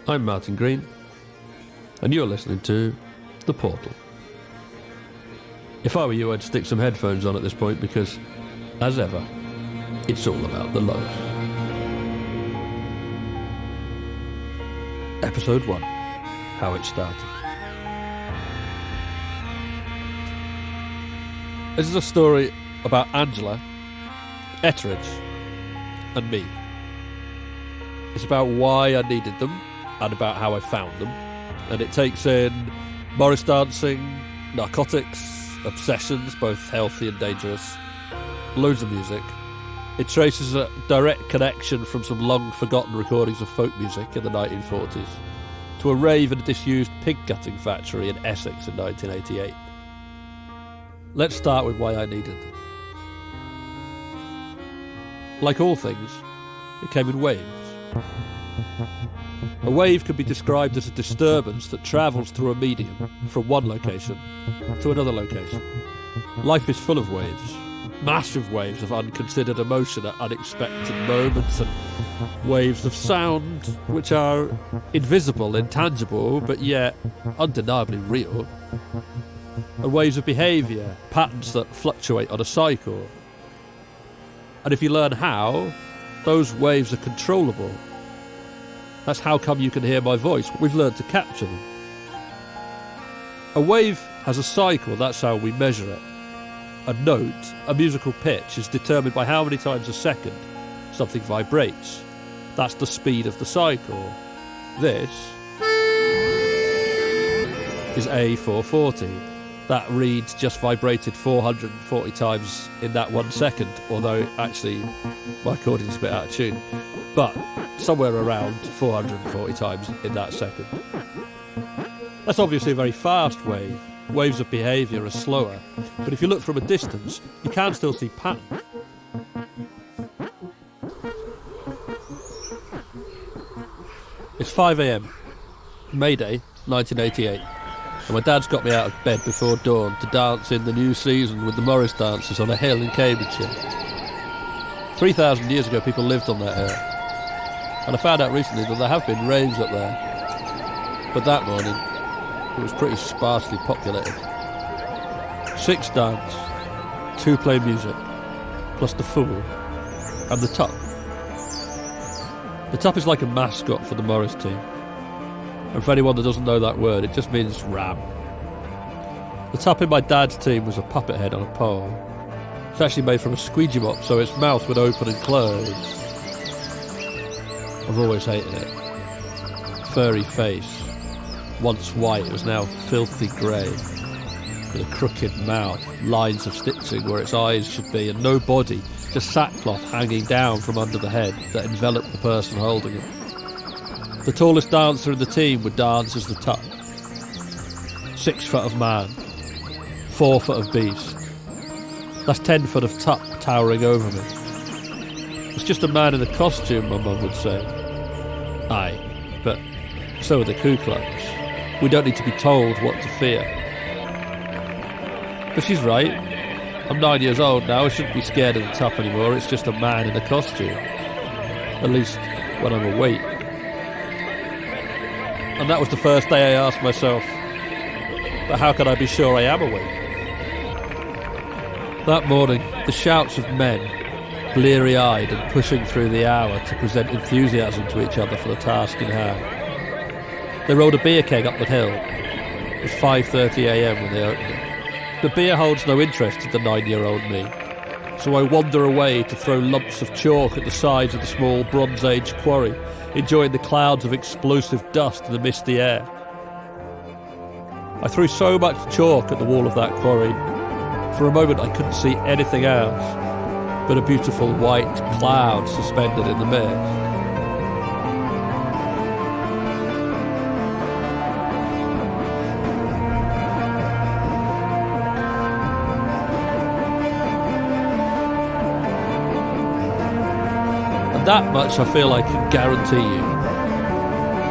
I'm Martin Green, and you're listening to The Portal. If I were you, I'd stick some headphones on at this point because, as ever, it's all about the lows. Episode 1, How It Started. This is a story about Angela, Etteridge, and me. It's about why I needed them, and about how I found them. And it takes in Morris dancing, narcotics, obsessions, both healthy and dangerous, loads of music. It traces a direct connection from some long-forgotten recordings of folk music in the 1940s to a rave in a disused pig-gutting factory in Essex in 1988. Let's start with why I needed them. Like all things, it came in waves. A wave can be described as a disturbance that travels through a medium from one location to another location. Life is full of waves, massive waves of unconsidered emotion at unexpected moments, and waves of sound which are invisible, intangible, but yet undeniably real. And waves of behaviour, patterns that fluctuate on a cycle. And if you learn how, those waves are controllable. That's how come you can hear my voice. We've learned to capture them. A wave has a cycle, that's how we measure it. A note, a musical pitch, is determined by how many times a second something vibrates. That's the speed of the cycle. This is A440. That read just vibrated 440 times in that 1 second, although actually my accordion's a bit out of tune. But somewhere around 440 times in that second. That's obviously a very fast wave. Waves of behaviour are slower. But if you look from a distance, you can still see pattern. It's 5 a.m, May Day, 1988. And my dad's got me out of bed before dawn to dance in the new season with the Morris dancers on a hill in Cambridgeshire. 3,000 years ago, people lived on that hill. And I found out recently that there have been raves up there. But that morning, it was pretty sparsely populated. 6 dance, 2 play music, plus the Fool, and the Tup. The Tup is like a mascot for the Morris team. And for anyone that doesn't know that word, it just means ram. The Tup in my dad's team was a puppet head on a pole. It's actually made from a squeegee mop, so its mouth would open and close. I've always hated it. Furry face. Once white, it was now filthy grey. With a crooked mouth, lines of stitching where its eyes should be, and no body, just sackcloth hanging down from under the head that enveloped the person holding it. The tallest dancer in the team would dance as the Tup. 6 foot of man, 4 foot of beast. That's 10 foot of Tup towering over me. It's just a man in a costume, my mum would say. Aye, but so are the Ku Klux. We don't need to be told what to fear. But she's right. I'm 9 years old now, I shouldn't be scared of the Tup anymore, it's just a man in a costume. At least when I'm awake. And that was the first day I asked myself, but how can I be sure I am awake? That morning, the shouts of men, bleary-eyed and pushing through the hour to present enthusiasm to each other for the task in hand. They rolled a beer keg up the hill. It was 5:30 a.m. when they opened it. The beer holds no interest to the 9-year-old me, so I wander away to throw lumps of chalk at the sides of the small Bronze Age quarry, enjoying the clouds of explosive dust in the misty air. I threw so much chalk at the wall of that quarry, for a moment I couldn't see anything else but a beautiful white cloud suspended in the mist. And that much I feel I can guarantee you.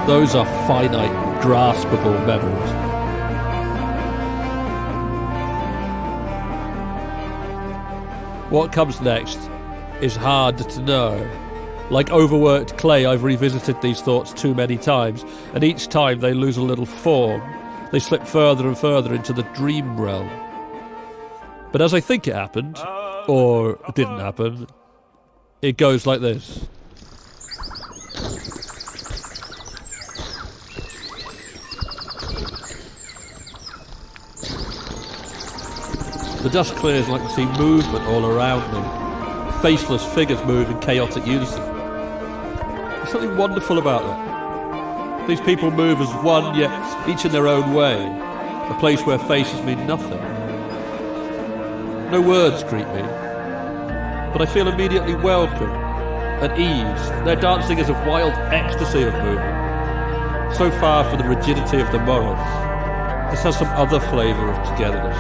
Those are finite, graspable memories. What comes next is hard to know, Like overworked clay, I've revisited these thoughts too many times, and each time they lose a little form. They slip further and further into the dream realm. But as I think it happened, or it didn't happen, it goes like this. The dust clears and I can see movement all around me. Faceless figures move in chaotic unison. There's something wonderful about that. These people move as one, yet each in their own way. A place where faces mean nothing. No words greet me, but I feel immediately welcome, at ease. Their dancing is a wild ecstasy of movement. So far from the rigidity of the morals, this has some other flavour of togetherness.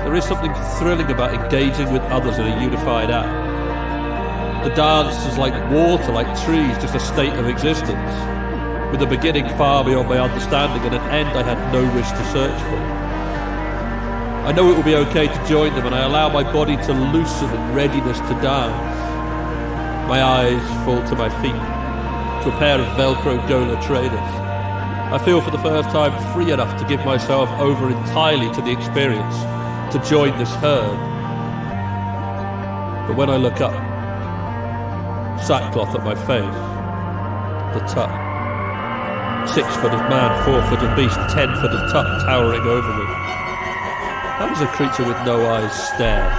There is something thrilling about engaging with others in a unified act. The dance is like water, like trees, just a state of existence, with a beginning far beyond my understanding and an end I had no wish to search for. I know it will be okay to join them, and I allow my body to loosen in readiness to dance. My eyes fall to my feet, to a pair of Velcro Gola trainers. I feel for the first time free enough to give myself over entirely to the experience, to join this herd. But when I look up, sackcloth at my face, the tuck. 6 foot of man, 4 foot of beast, 10 foot of tuck towering over me. How does a creature with no eyes stare?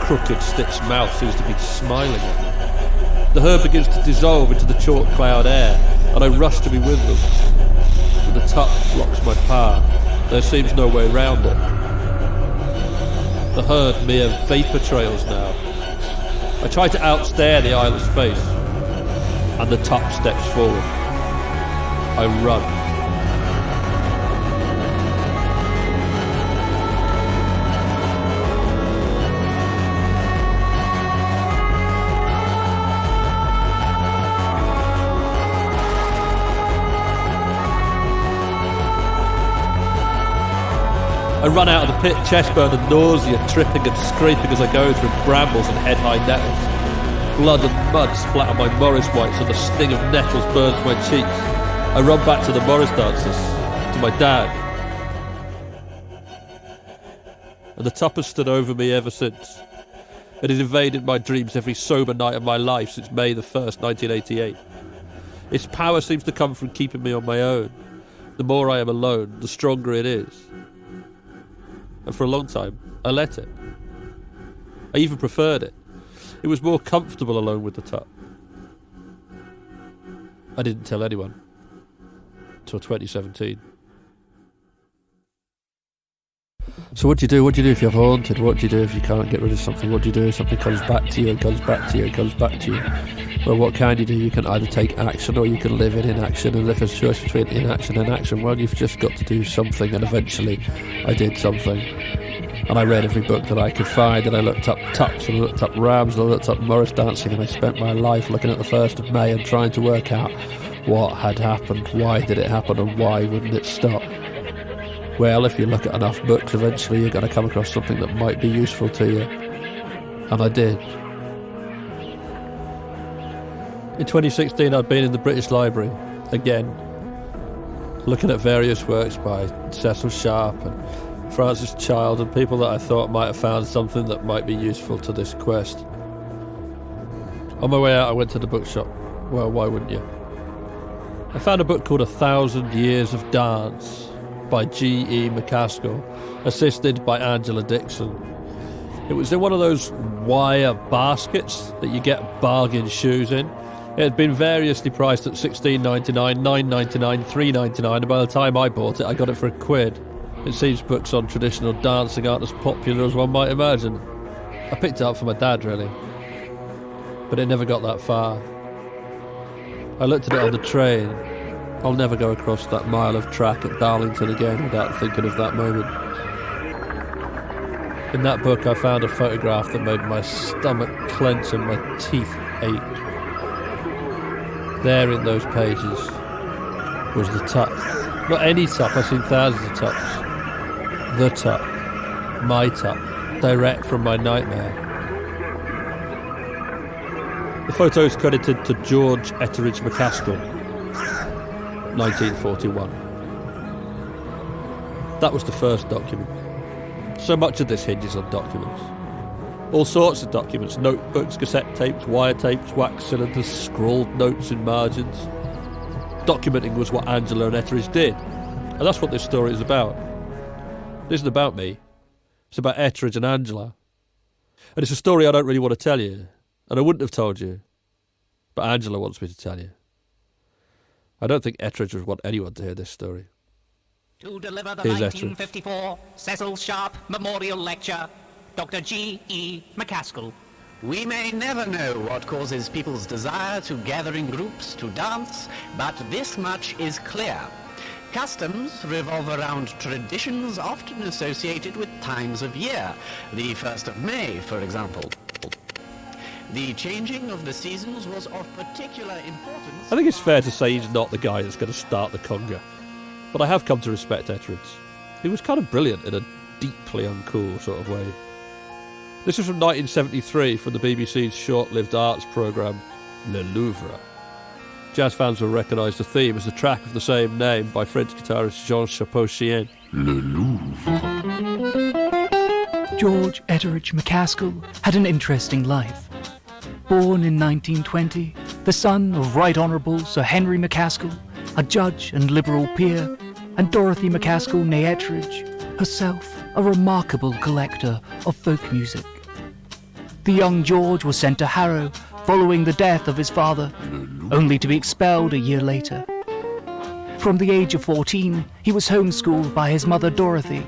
Crooked stitched mouth seems to be smiling at me. The herd begins to dissolve into the chalk cloud air, and I rush to be with them. But the tuck blocks my path. There seems no way round it. The herd mere vapour trails now. I try to outstare the eyeless face, and the tuck steps forward. I run. I run out of the pit, chest burn and nausea, tripping and scraping as I go through brambles and head-high nettles. Blood and mud splatter my Morris whites and the sting of nettles burns my cheeks. I run back to the Morris dancers, to my dad. And the tup has stood over me ever since. It has invaded my dreams every sober night of my life since May the 1st, 1988. Its power seems to come from keeping me on my own. The more I am alone, the stronger it is. And for a long time, I let it. I even preferred it. It was more comfortable alone with the tup. I didn't tell anyone. Till 2017. So what do you do? What do you do if you're haunted? What do you do if you can't get rid of something? What do you do if something comes back to you and comes back to you and comes back to you? Well, what can you do? You can either take action or you can live in inaction, and if there's a choice between inaction and action, well, you've just got to do something, and eventually I did something. And I read every book that I could find, and I looked up tups, and I looked up rams, and I looked up Morris dancing, and I spent my life looking at the 1st of May and trying to work out what had happened, why did it happen, and why wouldn't it stop? Well, if you look at enough books, eventually you're going to come across something that might be useful to you. And I did. In 2016, I'd been in the British Library, again, looking at various works by Cecil Sharp and Francis Child and people that I thought might have found something that might be useful to this quest. On my way out, I went to the bookshop. Well, why wouldn't you? I found a book called 1,000 Years of Dance by G.E. MacAskill, assisted by Angela Dixon. It was in one of those wire baskets that you get bargain shoes in. It had been variously priced at $16.99, $9.99, $3.99, and by the time I bought it, I got it for £1. It seems books on traditional dancing aren't as popular as one might imagine. I picked it up for my dad, really. But it never got that far. I looked at it on the train. I'll never go across that mile of track at Darlington again without thinking of that moment. In that book, I found a photograph that made my stomach clench and my teeth ache. There in those pages was the tup. Not any tup, I've seen thousands of tups. The tup. My tup. Direct from my nightmare. The photo is credited to George Etteridge MacAskill, 1941. That was the first document. So much of this hinges on documents. All sorts of documents, notebooks, cassette tapes, wire tapes, wax cylinders, scrawled notes in margins. Documenting was what Angela and Etteridge did, and that's what this story is about. It isn't about me, it's about Etteridge and Angela. And it's a story I don't really want to tell you, and I wouldn't have told you, but Angela wants me to tell you. I don't think Etteridge would want anyone to hear this story. To deliver the Here's 1954 Cecil Sharp Memorial Lecture, Dr. G.E. MacAskill. We may never know what causes people's desire to gather in groups to dance, but this much is clear. Customs revolve around traditions often associated with times of year. The 1st of May, for example. The changing of the seasons was of particular importance. I think it's fair to say he's not the guy that's going to start the conga. But I have come to respect Etteridge. He was kind of brilliant in a deeply uncool sort of way. This was from 1973 from the BBC's short-lived arts programme Le Louvre. Jazz fans will recognise the theme as the track of the same name by French guitarist Jean Chapeau-Chien. Le Louvre. George Etteridge MacAskill had an interesting life. Born in 1920, the son of Right Honourable Sir Henry MacAskill, a judge and Liberal peer, and Dorothy MacAskill née Etteridge, herself a remarkable collector of folk music. The young George was sent to Harrow following the death of his father, only to be expelled a year later. From the age of 14, he was homeschooled by his mother Dorothy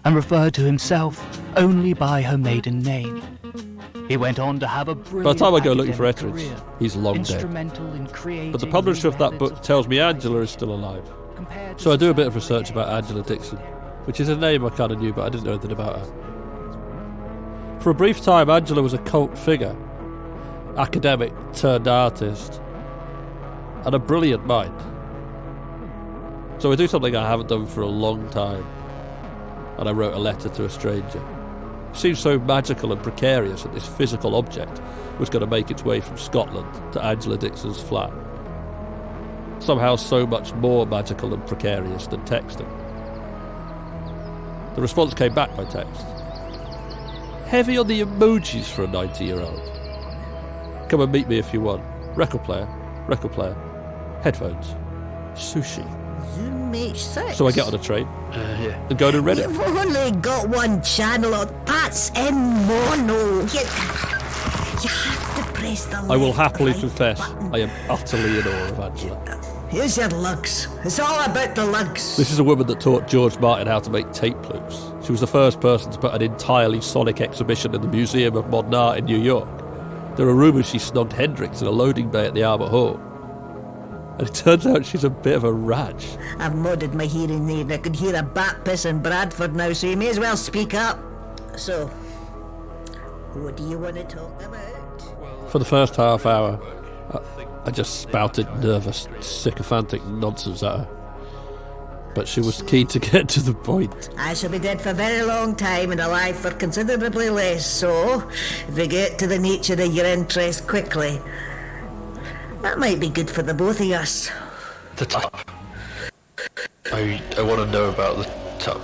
and referred to himself only by her maiden name. He went on to have a brilliant By the time I go looking for academic Etteridge, career, he's long dead. instrumental in creating But the publisher of that new book methods tells me of Angela is still alive. compared to So I do a bit of research about Angela Dixon, which is a name I kind of knew, but I didn't know anything about her. For a brief time, Angela was a cult figure, academic turned artist, and a brilliant mind. So I do something I haven't done for a long time, and I wrote a letter to a stranger. It seemed so magical and precarious that this physical object was going to make its way from Scotland to Angela Dixon's flat. Somehow so much more magical and precarious than texting. The response came back by text. Heavy on the emojis for a 90-year-old. Come and meet me if you want. Record player, headphones, sushi. Zoom H6. So I get on a train and go to Reddit. You've only got one channel on. That's in mono. You have to press the I will left happily right confess button. I am utterly in awe of Angela. Here's your lugs. It's all about the lugs. This is a woman that taught George Martin how to make tape loops. She was the first person to put an entirely sonic exhibition in the Museum of Modern Art in New York. There are rumours she snogged Hendrix in a loading bay at the Albert Hall. And it turns out she's a bit of a raj. I've modded my hearing aid. I could hear a bat piss in Bradford now, so you may as well speak up. So, what do you want to talk about? For the first half hour, I just spouted nervous, sycophantic nonsense at her. But she was keen to get to the point. I shall be dead for a very long time and alive for considerably less, so if we get to the nature of your interest quickly, that might be good for the both of us. The tub. I want to know about the tub.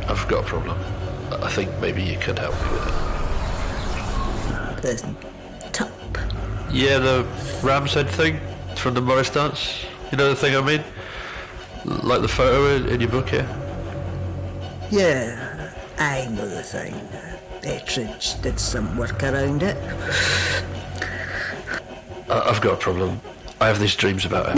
I've got a problem. I think maybe you could help me with it. The top. Yeah, the ram's head thing from the Morris dance. You know the thing I mean? Like the photo in your book here? Yeah, I know the thing. Ettridge did some work around it. I've got a problem. I have these dreams about it.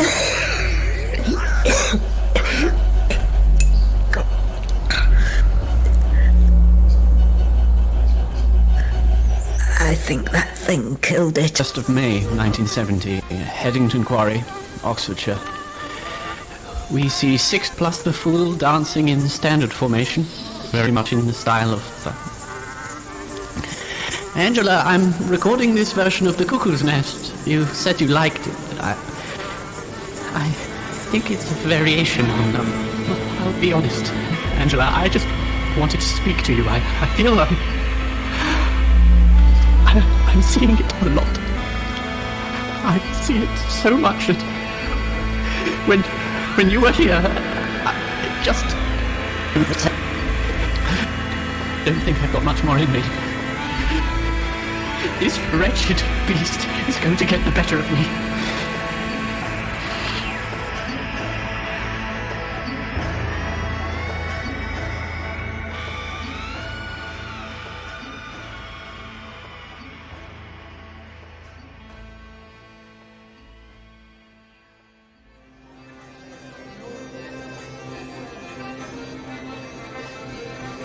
I think that thing killed it. 1st of May, 1970, Headington Quarry, Oxfordshire. We see 6th plus the Fool dancing in standard formation, very much in the style of... Angela, I'm recording this version of The Cuckoo's Nest. You said you liked it, but I think it's a variation on them. I'll be honest, Angela, I just wanted to speak to you. I feel I'm seeing it a lot. I see it so much, and when you were here, I just don't think I've got much more in me. This wretched beast is going to get the better of me.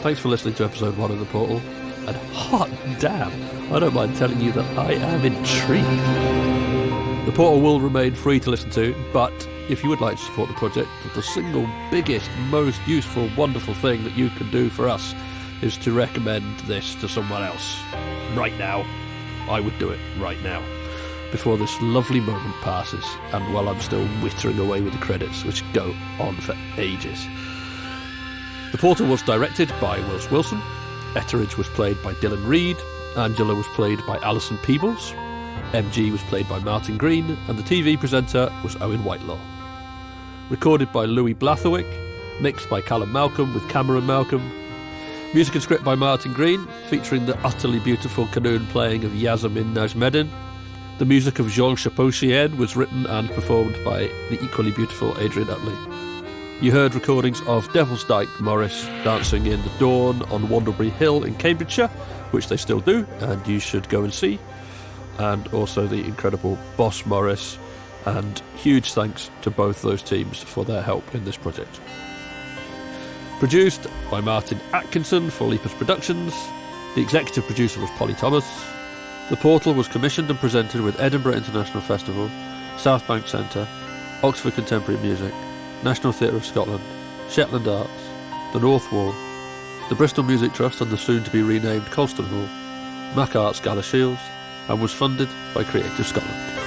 Thanks for listening to episode 1 of The Portal, and hot damn, I don't mind telling you that I am intrigued. The Portal will remain free to listen to, but if you would like to support the project, the single biggest, most useful, wonderful thing that you can do for us is to recommend this to someone else. Right now. I would do it right now, before this lovely moment passes, and while I'm still wittering away with the credits, which go on for ages. The Portal was directed by Wils Wilson, Etteridge was played by Dylan Reed, Angela was played by Alison Peebles, MG was played by Martin Green, and the TV presenter was Owen Whitelaw. Recorded by Louis Blatherwick, mixed by Calum Malcolm with Cameron Malcolm. Music and script by Martin Green, featuring the utterly beautiful Qanun playing of Yasaman Najmeddin. The music of Jean Chaimbeul was written and performed by the equally beautiful Adrian Utley. You heard recordings of Devil's Dyke Morris dancing in the dawn on Wandlebury Hill in Cambridgeshire, which they still do, and you should go and see. And also the incredible Boss Morris, and huge thanks to both those teams for their help in this project. Produced by Martin Atkinson for Lepus Productions. The executive producer was Polly Thomas. The Portal was commissioned and presented with Edinburgh International Festival, South Bank Centre, Oxford Contemporary Music, National Theatre of Scotland, Shetland Arts, the North Wall, the Bristol Music Trust and the soon-to-be renamed Colston Hall, Mac Arts Galashiels, and was funded by Creative Scotland.